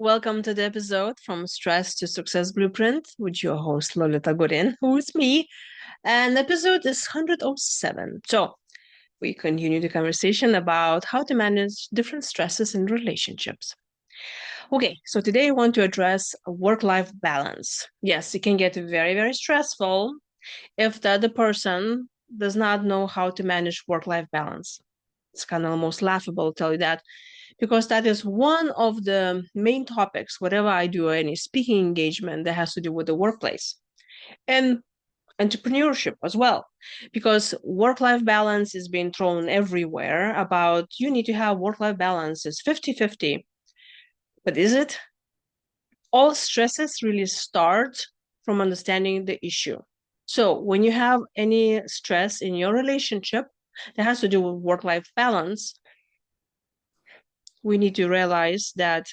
Welcome to the episode from Stress to Success Blueprint with your host Lolita, who is me. And episode is 107. So we continue the conversation about how to manage different stresses in relationships. Okay, so today I want to address work-life balance. Yes, it can get very, very stressful if the other person does not know how to manage work-life balance. It's kind of almost laughable to tell you that because that is one of the main topics, whatever I do, any speaking engagement that has to do with the workplace and entrepreneurship as well. Because work life balance is being thrown everywhere about you need to have work life balance, it's 50-50. But is it? All stresses really start from understanding the issue. So when you have any stress in your relationship that has to do with work life balance, we need to realize that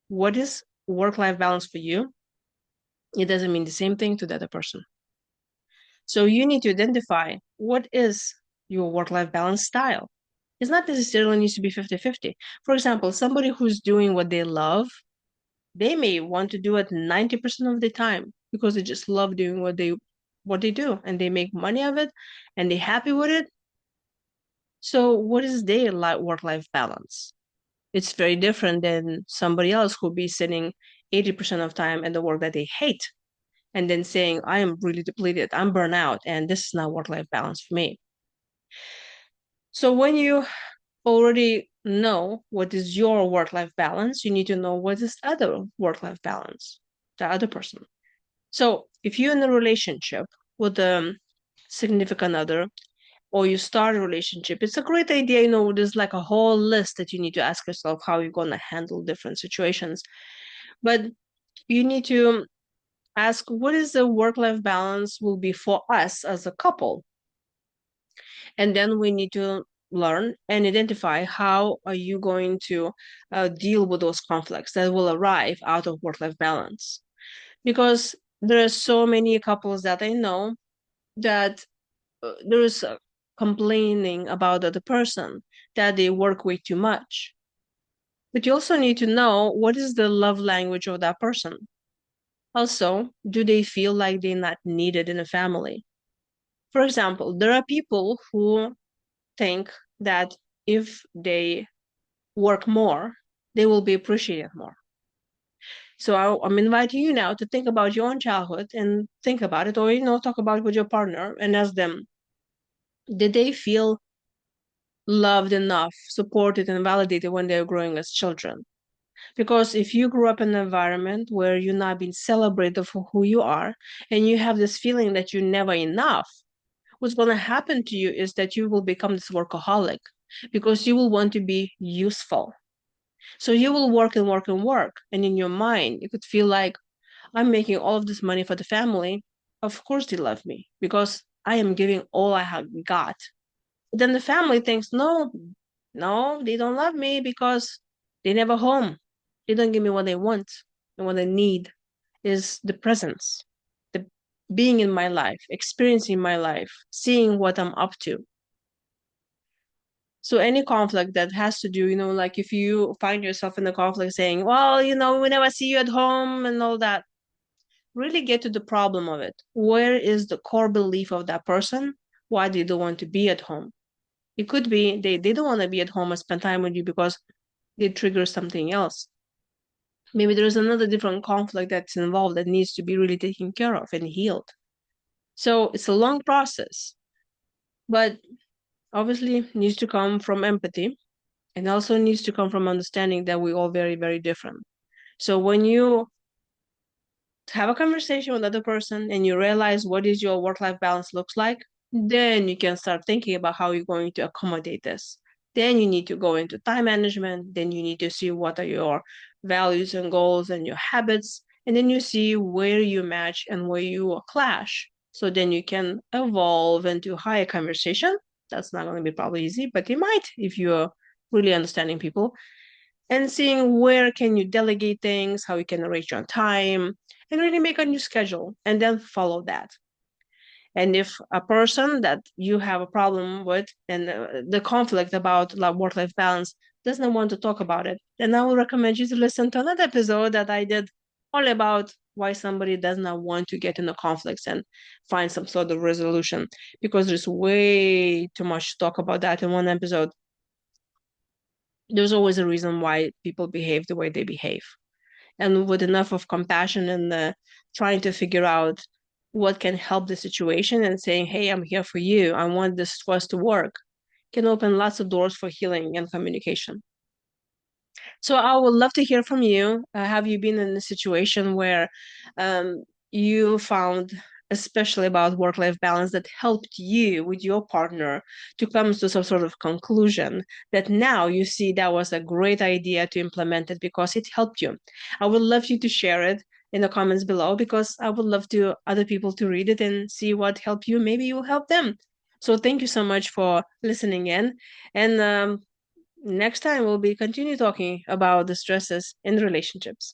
what is work-life balance for you, it doesn't mean the same thing to the other person. So you need to identify what is your work-life balance style. It's not necessarily needs to be 50-50. For example, somebody who's doing what they love, they may want to do it 90% of the time because they just love doing what they do and they make money of it and they're happy with it. So what is their work-life balance? It's very different than somebody else who'll be sitting 80% of time at the work that they hate and then saying, I am really depleted, I'm burnt out, and this is not work-life balance for me. So when you already know what is your work-life balance, you need to know what is other work-life balance, the other person. So if you're in a relationship with a significant other, or you start a relationship, it's a great idea. There's like a whole list that you need to ask yourself how you're going to handle different situations. But you need to ask what is the work-life balance will be for us as a couple. And then we need to learn and identify how are you going to deal with those conflicts that will arrive out of work-life balance. Because there are so many couples that I know that there is complaining about the other person that they work way too much. But you also need to know what is the love language of that person. Also, do they feel like they're not needed in a family? For example, there are people who think that if they work more, they will be appreciated more. So I'm inviting you now to think about your own childhood and think about it, or talk about it with your partner and ask them, did they feel loved enough, supported, and validated when they were growing as children? Because if you grew up in an environment where you're not being celebrated for who you are, and you have this feeling that you're never enough, what's going to happen to you is that you will become this workaholic because you will want to be useful. So you will work and work and work. And in your mind, you could feel like, I'm making all of this money for the family. Of course they love me because I am giving all I have got. But then the family thinks, no, no, they don't love me because they never home. They don't give me what they want and what I need is the presence, the being in my life, experiencing my life, seeing what I'm up to. So any conflict that has to do, like if you find yourself in a conflict saying, well, we never see you at home and all that, really get to the problem of it. Where is the core belief of that person? Why they don't want to be at home? It could be they don't want to be at home and spend time with you because they trigger something else. Maybe there's another different conflict that's involved that needs to be really taken care of and healed. So it's a long process, but obviously needs to come from empathy and also needs to come from understanding that we're all very, very different. So when you have a conversation with another person and you realize what is your work-life balance looks like, then you can start thinking about how you're going to accommodate this. Then you need to go into time management. Then you need to see what are your values and goals and your habits. And then you see where you match and where you clash. So then you can evolve into higher conversation. That's not going to be probably easy, but it might if you're really understanding people and seeing where can you delegate things, how you can arrange your time, and really make a new schedule and then follow that. And if a person that you have a problem with and the conflict about work-life balance does not want to talk about it, then I will recommend you to listen to another episode that I did all about why somebody does not want to get into conflicts and find some sort of resolution, because there's way too much to talk about that in one episode. There's always a reason why people behave the way they behave. And with enough of compassion and trying to figure out what can help the situation and saying, hey, I'm here for you, I want this for us to work, can open lots of doors for healing and communication. So I would love to hear from you. Have you been in a situation where um, you found, especially about work-life balance, that helped you with your partner to come to some sort of conclusion that now you see that was a great idea to implement it because it helped you? I would love you to share it in the comments below, because I would love to other people to read it and see what helped you. Maybe you'll help them. So thank you so much for listening in. And next time we'll be continue talking about the stresses in relationships.